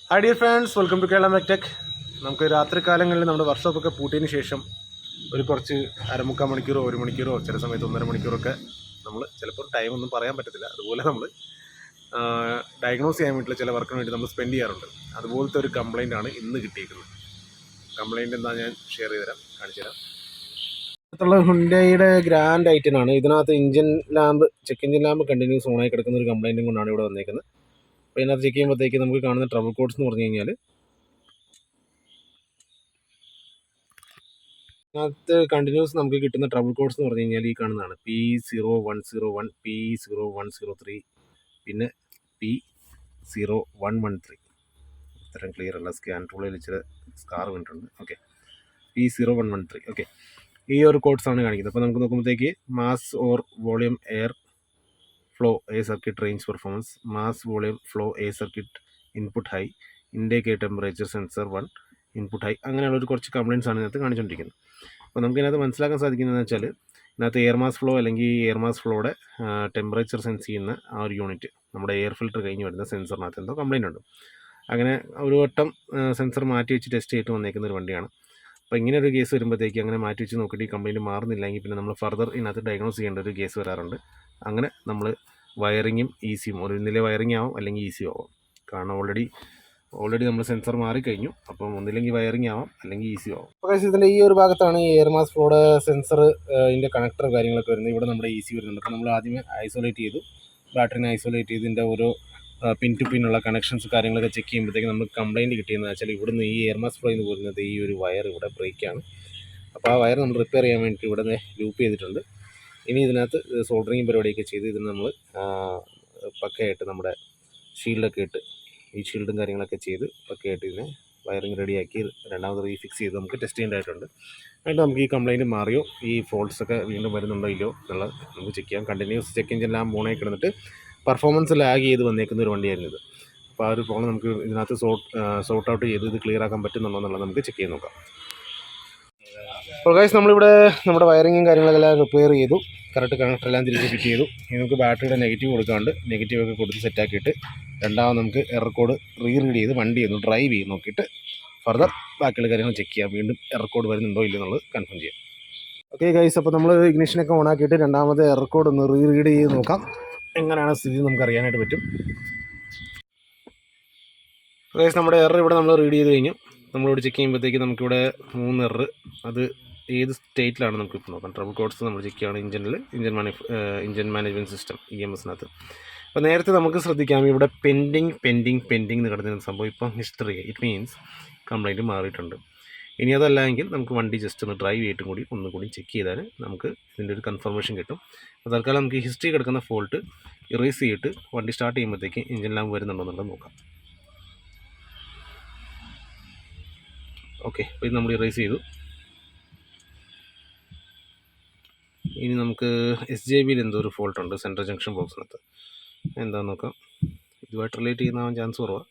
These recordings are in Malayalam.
Hi dear friends, welcome to Kerala Mectech. നമുക്ക് രാത്രി കാലങ്ങളിൽ നമ്മുടെ വർക്ക്ഷോപ്പൊക്കെ പൂട്ടിയതിന് ശേഷം കുറച്ച് അരമുക്കാൽ മണിക്കൂറോ 1 മണിക്കൂറോ ചില സമയത്ത് 1.5 മണിക്കൂറൊക്കെ നമ്മൾ ചിലപ്പോൾ ടൈമൊന്നും പറയാൻ പറ്റത്തില്ല. അതുപോലെ നമ്മൾ ഡയഗ്നോസ് ചെയ്യാൻ വേണ്ടിയിട്ടുള്ള ചില വർക്കിന് വേണ്ടി നമ്മൾ സ്പെൻഡ് ചെയ്യാറുണ്ട്. അതുപോലത്തെ ഒരു കംപ്ലയിൻ്റ് ആണ് ഇന്ന് കിട്ടിയിരിക്കുന്നത്. കംപ്ലയിൻ്റ് എന്താ ഞാൻ ഷെയർ ചെയ്ത് തരാം, കാണിച്ചു തരാം. അടുത്തുള്ള ഹുണ്ടായിയുടെ ഗ്രാൻഡ് ഐറ്റനാണ്. ഇതിനകത്ത് ചെക്ക് എഞ്ചിൻ ലാമ്പ് കണ്ടിന്യൂസ് ഓണായി കിടക്കുന്ന ഒരു കംപ്ലയിൻറ്റും കൊണ്ടാണ് ഇവിടെ വന്നേക്കുന്നത്. അപ്പോൾ ഇതിനകത്ത് ചെക്ക് ചെയ്യുമ്പോഴത്തേക്ക് നമുക്ക് കാണുന്ന ട്രബിൾ കോഡ്സ് എന്ന് പറഞ്ഞു കഴിഞ്ഞാൽ ഇതിനകത്ത് കണ്ടിന്യൂസ് നമുക്ക് കിട്ടുന്ന ട്രബിൾ കോഡ്സ് എന്ന് പറഞ്ഞു കഴിഞ്ഞാൽ ഈ കാണുന്നതാണ് P0101, P0103, പിന്നെ P0113. ഇത്തരം ക്ലിയർ അല്ല, സ്കാൻ ടൂളിൽ ഇച്ചിരി സ്കാർ വീണിട്ടുണ്ട്. Okay, P0113. ഓക്കെ, ഈ ഒരു കോഡ്സാണ് കാണിക്കുന്നത്. അപ്പോൾ നമുക്ക് നോക്കുമ്പോഴത്തേക്ക് mass or volume air flow A circuit range performance, mass volume flow A circuit input high, ഇൻഡേക്ക് temperature sensor 1 input high, അങ്ങനെയുള്ളൊരു കുറച്ച് കംപ്ലയിൻറ്റ്സ് ആണ് ഇതിനകത്ത് കാണിച്ചുകൊണ്ടിരിക്കുന്നത്. അപ്പോൾ നമുക്ക് ഇതിനകത്ത് മനസ്സിലാക്കാൻ സാധിക്കുന്നതെന്ന് വെച്ചാൽ ഇതിനകത്ത് എയർ മാസ് ഫ്ലോ അല്ലെങ്കിൽ എയർ മാസ് ഫ്ലോയുടെ ടെമ്പറേച്ചർ സെൻസ് ചെയ്യുന്ന ആ ഒരു യൂണിറ്റ്, നമ്മുടെ എയർ ഫിൽറ്റർ കഴിഞ്ഞ് വരുന്ന സെൻസറിനകത്ത് എന്തോ കംപ്ലയിൻ്റ് ഉണ്ട്. അങ്ങനെ ഒരു വട്ടം സെൻസർ മാറ്റി വെച്ച് ടെസ്റ്റ് ചെയ്തിട്ട് വന്നേക്കുന്ന ഒരു വണ്ടിയാണ്. അപ്പോൾ ഇങ്ങനെ ഒരു കേസ് വരുമ്പോഴത്തേക്ക് അങ്ങനെ മാറ്റി വെച്ച് നോക്കിയിട്ട് ഈ കംപ്ലയിൻറ്റ് മാറുന്നില്ലെങ്കിൽ പിന്നെ നമ്മൾ ഫർദർ ഇതിനകത്ത് ഡയഗ്നോസ് ചെയ്യേണ്ട ഒരു കേസ് വരാറുണ്ട്. അങ്ങനെ നമ്മൾ വയറിങ്ങും ഈസിയും ഒന്നിലെ വയറിങ് ആവും അല്ലെങ്കിൽ ഈസി ആവും. കാരണം ഓൾറെഡി നമ്മൾ സെൻസർ മാറിക്കഴിഞ്ഞു. അപ്പം ഒന്നില്ലെങ്കിൽ വയറിങ് ആവാം അല്ലെങ്കിൽ ഈസി ആവും. അപ്പോൾ ഇതിൻ്റെ ഈ ഒരു ഭാഗത്താണ് ഈ എയർ മാസ് ഫ്ലോയുടെ സെൻസർ ഇതിൻ്റെ കണക്ടർ കാര്യങ്ങളൊക്കെ വരുന്നത്. ഇവിടെ നമ്മുടെ ഈസി വരുന്നുണ്ട്. അപ്പോൾ നമ്മൾ ആദ്യമേ ഐസൊലേറ്റ് ചെയ്തു, ബാറ്ററിനെ ഐസൊലേറ്റ് ചെയ്ത് ഇതിൻ്റെ ഓരോ പിൻ ടു പിന്നുള്ള കണക്ഷൻസ് കാര്യങ്ങളൊക്കെ ചെക്ക് ചെയ്യുമ്പോഴത്തേക്ക് നമുക്ക് കംപ്ലയിൻറ്റ് കിട്ടിയെന്ന് വെച്ചാൽ ഇവിടുന്ന് ഈ എയർ മാസ് ഫ്ലോ എന്ന് പറയുന്നത് ഈ ഒരു വയർ ഇവിടെ ബ്രേക്കാണ്. അപ്പോൾ ആ വയർ നമ്മൾ റിപ്പയർ ചെയ്യാൻ വേണ്ടിയിട്ട് ഇവിടെ ലൂപ്പ് ചെയ്തിട്ടുണ്ട്. ഇനി ഇതിനകത്ത് സോൾഡറിങ് പരിപാടിയൊക്കെ ചെയ്ത് ഇതിന് നമ്മൾ പക്കയായിട്ട് നമ്മുടെ ഷീൽഡൊക്കെ ഇട്ട് ഈ ഷീൽഡും കാര്യങ്ങളൊക്കെ ചെയ്ത് പക്കയായിട്ട് ഇതിനെ വയറിങ് റെഡിയാക്കി രണ്ടാമത് റീഫിക്സ് ചെയ്ത് നമുക്ക് ടെസ്റ്റ് ചെയ്യേണ്ടതായിട്ടുണ്ട്. എന്നിട്ട് നമുക്ക് ഈ കംപ്ലയിൻറ്റ് മാറിയോ, ഈ ഫോൾട്ട്സൊക്കെ വീണ്ടും വരുന്നുണ്ടോ ഇല്ലയോ എന്നുള്ളത് നമുക്ക് ചെക്ക് ചെയ്യാം. കണ്ടിന്യൂസ് ചെക്ക് എഞ്ചിൻ ലാമ്പ് ഓണായി കിടന്നിട്ട് പെർഫോമൻസ് ലാഗ് ചെയ്ത് വന്നേക്കുന്ന ഒരു വണ്ടിയായിരുന്നു ഇത്. അപ്പോൾ ആ ഒരു പ്രോബ്ലം നമുക്ക് ഇതിനകത്ത് സോർട്ട് ഔട്ട് ചെയ്ത് ഇത് ക്ലിയർ ആക്കാൻ പറ്റുന്നുണ്ടോ എന്നുള്ളത് നമുക്ക് ചെക്ക് ചെയ്ത് നോക്കാം. അപ്പോൾ ഗൈസ്, നമ്മളിവിടെ നമ്മുടെ വയറിങ്ങും കാര്യങ്ങളെല്ലാം റിപ്പയർ ചെയ്തു, കറക്റ്റ് കണക്ടറെല്ലാം തിരിച്ച് ഫിറ്റ് ചെയ്തു. ഇനി നമുക്ക് ബാറ്ററിയുടെ നെഗറ്റീവ് കൊടുക്കാണ്ട് നെഗറ്റീവൊക്കെ കൊടുത്ത് സെറ്റാക്കിയിട്ട് രണ്ടാമത് നമുക്ക് എറർ കോഡ് റീഡ് ചെയ്ത് വണ്ടി ഒന്ന് ഡ്രൈവ് ചെയ്ത് നോക്കിയിട്ട് ഫർദർ ബാക്കിയുള്ള കാര്യങ്ങൾ ചെക്ക് ചെയ്യാം. വീണ്ടും എറർ കോഡ് വരുന്നുണ്ടോ ഇല്ലയോ എന്നുള്ളത് കൺഫേം ചെയ്യാം. ഓക്കെ ഗൈസ്, അപ്പോൾ നമ്മൾ ഇഗ്നിഷനൊക്കെ ഓണാക്കിയിട്ട് രണ്ടാമത് എറർ കോഡ് ഒന്ന് റീഡ് ചെയ്ത് നോക്കാം. എങ്ങനെയാണ് സ്ഥിതി നമുക്ക് അറിയാനായിട്ട് പറ്റും. ഗൈസ്, നമ്മുടെ എറർ ഇവിടെ നമ്മൾ റീഡ് ചെയ്ത് കഴിഞ്ഞു. നമ്മളിവിടെ ചെക്ക് ചെയ്യുമ്പോഴത്തേക്ക് നമുക്കിവിടെ 3 എറർ, അത് ഏത് സ്റ്റേറ്റിലാണ് നമുക്കിപ്പോൾ നോക്കാം. ട്രബിൾ കോഡ്സ് നമ്മൾ ചെക്ക് ചെയ്യുകയാണ് ഇഞ്ചൻ മാനേജ്മെൻറ്റ് സിസ്റ്റം EMSനകത്ത്. അപ്പോൾ നേരത്തെ നമുക്ക് ശ്രദ്ധിക്കാം ഇവിടെ പെൻഡിങ് എന്ന് കിടന്നിരുന്ന സംഭവം ഇപ്പം ഹിസ്റ്ററി, ഇറ്റ് മീൻസ് കംപ്ലയിൻറ്റ് മാറിയിട്ടുണ്ട്. ഇനി അതല്ല എങ്കിൽ നമുക്ക് വണ്ടി ജസ്റ്റ് ഒന്ന് ഡ്രൈവ് ചെയ്തിട്ടും കൂടി ഒന്നുകൂടി ചെക്ക് ചെയ്താൽ നമുക്ക് ഇതിൻ്റെ ഒരു കൺഫർമേഷൻ കിട്ടും. അപ്പോൾ തൽക്കാലം നമുക്ക് ഹിസ്റ്ററി കിടക്കുന്ന ഫോൾട്ട് ഇറേസ് ചെയ്തിട്ട് വണ്ടി സ്റ്റാർട്ട് ചെയ്യുമ്പോഴത്തേക്ക് എഞ്ചിൻ ലാമ്പ് വരുന്നുണ്ടോ എന്നുള്ളത് നോക്കാം. ഓക്കെ, അപ്പോൾ ഇത് നമ്മൾ ഇറേസ് ചെയ്തു. ഇനി നമുക്ക് SJBയിൽ എന്തോ ഒരു ഫോൾട്ട് ഉണ്ട് സെൻട്രൽ ജംഗ്ഷൻ ബോക്സിനകത്ത്. എന്താണെന്ന് നോക്കാം. ഇതുമായിട്ട് റിലേറ്റ് ചെയ്യുന്നതാവാൻ ചാൻസ് കുറവാണ്.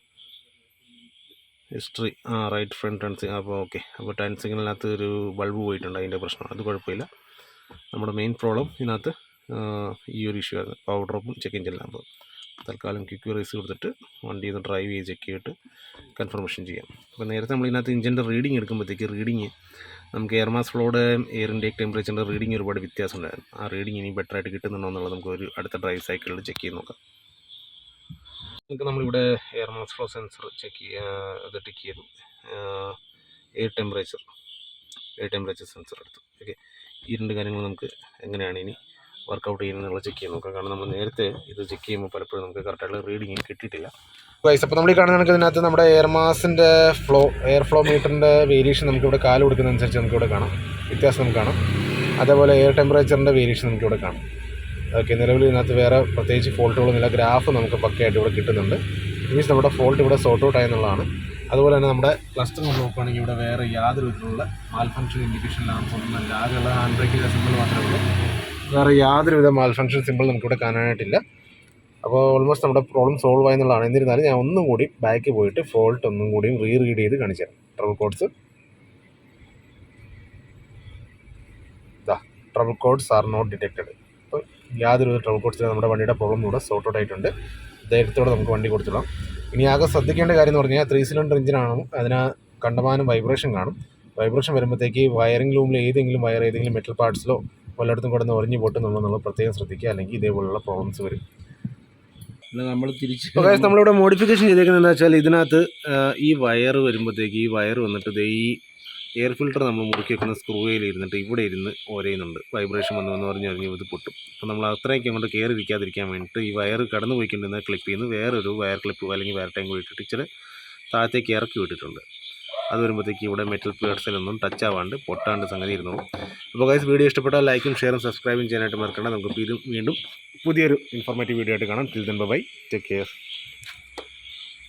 History right front turn signal. അപ്പോൾ ഓക്കെ, അപ്പോൾ ടേൺ സിഗ്നലിനകത്ത് ഒരു ബൾബ് പോയിട്ടുണ്ട്, അതിൻ്റെ പ്രശ്നം. അത് കുഴപ്പമില്ല. നമ്മുടെ മെയിൻ പ്രോബ്ലം ഇതിനകത്ത് ഈ ഒരു ഇഷ്യൂ ആണ്, പവർ ഡ്രോപ്പും ചെക്ക് എഞ്ചിൻ ലാമ്പും. തൽക്കാലം ക്വിക്ക് റേസ് കൊടുത്തിട്ട് വണ്ടി ഒന്ന് ഡ്രൈവ് ചെയ്ത് ചെക്ക് ചെയ്തിട്ട് കൺഫർമേഷൻ ചെയ്യാം. അപ്പോൾ നേരത്തെ നമ്മൾ ഇതിനകത്ത് ഇഞ്ചിൻ്റെ റീഡിങ് എടുക്കുമ്പോഴത്തേക്ക് നമുക്ക് എയർ മാസ് ഫ്ലോയുടെ എയർ ഇൻടേക്ക് ടെമ്പറേച്ചറിൻ്റെ റീഡിങ് ഒരുപാട് വ്യത്യാസം ഉണ്ടായിരുന്നു. ആ റീഡിങ് ഇനി ബെറ്ററായിട്ട് കിട്ടുന്നുണ്ടോ എന്നുള്ളത് നമുക്ക് ഒരു അടുത്ത ഡ്രൈവ് സൈക്കിളിൽ ചെക്ക് ചെയ്ത് നോക്കാം. നമുക്ക് നമ്മളിവിടെ air mass flow sensor tick ചെയ്തു, എയർ ടെമ്പറേച്ചർ സെൻസർ എടുത്തു. ഓക്കെ, ഈ 2 കാര്യങ്ങൾ നമുക്ക് എങ്ങനെയാണ് ഇനി വർക്കൗട്ട് ചെയ്യുന്നതെന്നുള്ള ചെക്ക് ചെയ്ത് നോക്കാം. കാരണം നമ്മൾ നേരത്തെ ഇത് ചെക്ക് ചെയ്യുമ്പോൾ പലപ്പോഴും നമുക്ക് കറക്റ്റായിട്ടുള്ള റീഡിങ് കിട്ടിയിട്ടില്ല. അപ്പോൾ നമ്മൾ ഈ കാണുന്ന ഇതിനകത്ത് നമ്മുടെ എയർ ഫ്ലോ മീറ്ററിൻ്റെ വേരിയേഷൻ നമുക്കിവിടെ കാല് കൊടുക്കുന്നതനുസരിച്ച് നമുക്കിവിടെ കാണാം, വ്യത്യാസം നമുക്ക് കാണാം. അതേപോലെ എയർ ടെമ്പറേച്ചറിൻ്റെ വേരിയേഷൻ നമുക്കിവിടെ കാണാം. ഓക്കെ, നിലവിൽ ഇതിനകത്ത് വേറെ പ്രത്യേകിച്ച് ഫോൾട്ടുകളൊന്നുമില്ല. ഗ്രാഫ് നമുക്ക് പക്കയായിട്ട് ഇവിടെ കിട്ടുന്നുണ്ട്. മീൻസ് നമ്മുടെ ഫോൾട്ട് ഇവിടെ സോർട്ട് ഔട്ട് ആയെന്നുള്ളതാണ്. അതുപോലെ തന്നെ നമ്മുടെ ക്ലസ്റ്റർ നമ്മൾ നോക്കുകയാണെങ്കിൽ ഇവിടെ വേറെ യാതൊരു വിധത്തിലുള്ള മാൽഫങ്ഷൻ ഇൻഡിക്കേഷൻ ലാമ്പൊന്നും അല്ല. ആകെയുള്ള ഹാൻഡ് ബ്രേക്കിൻ്റെ സിമ്പിൾ മാത്രമേ ഉള്ളൂ. വേറെ യാതൊരുവിധ മാൽഫങ്ഷൻ സിമ്പിൾ നമുക്കിവിടെ കാണാനായിട്ടില്ല. അപ്പോൾ ഓൾമോസ്റ്റ് നമ്മുടെ പ്രോബ്ലം സോൾവ് ആയെന്നുള്ളതാണ്. എന്നിരുന്നാലും ഞാൻ ഒന്നും കൂടി ബാക്ക് പോയിട്ട് ഫോൾട്ട് ഒന്നും കൂടിയും റീഡ് ചെയ്ത് കാണിച്ചു തരാം. Trouble codes are not detected. അപ്പോൾ യാതൊരു ട്രബിൾ കോഡ്സിലും നമ്മുടെ വണ്ടിയുടെ പ്രോബ്ലം ഇവിടെ സോർട്ട് ഔട്ട് ആയിട്ടുണ്ട്. ധൈര്യത്തോടെ നമുക്ക് വണ്ടി കൊടുത്തിടാം. ഇനി ആകെ ശ്രദ്ധിക്കേണ്ട കാര്യം എന്ന് പറഞ്ഞാൽ 3 സിലിണ്ടർ എഞ്ചിനാണ്, അതിന് കണ്ടമാനം വൈബ്രേഷൻ കാണും. വൈബ്രേഷൻ വരുമ്പോഴത്തേക്ക് വയറിംഗ് ലൂമിൽ ഏതെങ്കിലും മെറ്റൽ പാർട്സിലോ വല്ലയിടത്തും കിടന്ന് ഉറഞ്ഞു പൊട്ടുന്നുള്ളതെന്നുള്ളത് പ്രത്യേകം ശ്രദ്ധിക്കുക, അല്ലെങ്കിൽ ഇതേപോലുള്ള പ്രോബ്ലംസ് വരും. നമ്മൾ തിരിച്ച് നമ്മളിവിടെ മോഡിഫിക്കേഷൻ ചെയ്തേക്കുന്നത് എന്താ വെച്ചാൽ, ഇതിനകത്ത് ഈ വയർ വരുമ്പോഴത്തേക്ക് ഈ വയർ വന്നിട്ട് ഈ എയർ ഫിൽറ്റർ നമ്മൾ മുറുക്കി വെക്കുന്ന സ്ക്രൂയിൽ ഇരുന്നിട്ട് ഇവിടെ ഇരുന്ന് ഓരയുന്നുണ്ട്. വൈബ്രേഷൻ വന്നു പറഞ്ഞ് ഇത് പൊട്ടും. അപ്പോൾ നമ്മൾ അത്രയ്ക്ക് അങ്ങോട്ട് കയറി ഇരിക്കാതിരിക്കാൻ വേണ്ടിയിട്ട് ഈ വയർ കടന്നു പോയിക്കൊണ്ടിരുന്ന ക്ലിപ്പ് ചെയ്യുന്നു, വേറൊരു വയർ ക്ലിപ്പ് അല്ലെങ്കിൽ വയർ ടാങ്ക് ഇട്ടിട്ട് ഇച്ചിരി താഴത്തേക്ക് ഇറക്കി വിട്ടിട്ടുണ്ട്. അത് വരുമ്പോഴത്തേക്ക് ഇവിടെ മെറ്റൽ പേഴ്സിലൊന്നും ടച്ച് ആവാണ്ട് പൊട്ടാണ്ട് സംഗതി ഇരുന്നോളും. അപ്പോൾ ഗൈസ്, വീഡിയോ ഇഷ്ടപ്പെട്ടാൽ ലൈക്കും ഷെയറും സബ്സ്ക്രൈബും ചെയ്യാനായിട്ട് മറക്കണ്ട. നമുക്ക് വീണ്ടും പുതിയൊരു ഇൻഫോർമേറ്റീവ് വീഡിയോ ആയിട്ട് കാണാം. Till then bye, take care.